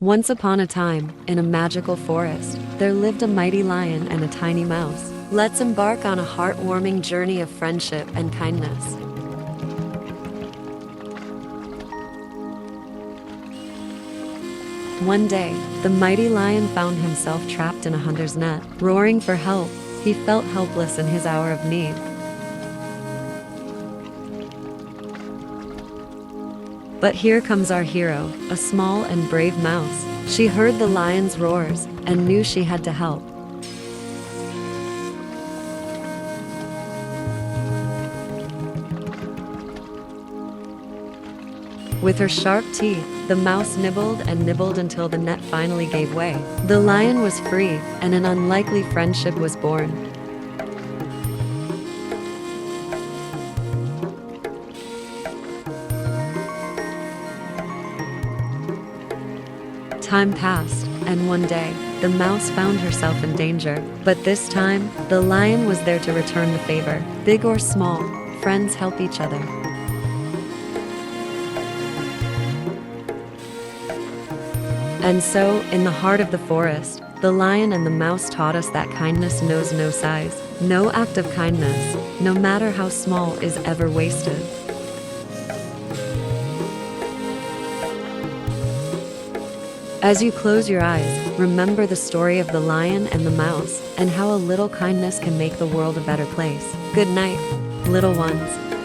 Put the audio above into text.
Once upon a time, in a magical forest, there lived a mighty lion and a tiny mouse. Let's embark on a heartwarming journey of friendship and kindness. One day, the mighty lion found himself trapped in a hunter's net. Roaring for help, he felt helpless in his hour of need. But here comes our hero, a small and brave mouse. She heard the lion's roars and knew she had to help. With her sharp teeth, the mouse nibbled and nibbled until the net finally gave way. The lion was free, and an unlikely friendship was born. Time passed, and one day, the mouse found herself in danger. But this time, the lion was there to return the favor. Big or small, friends help each other. And so, in the heart of the forest, the lion and the mouse taught us that kindness knows no size. No act of kindness, no matter how small, is ever wasted. As you close your eyes, remember the story of the lion and the mouse, and how a little kindness can make the world a better place. Good night, little ones.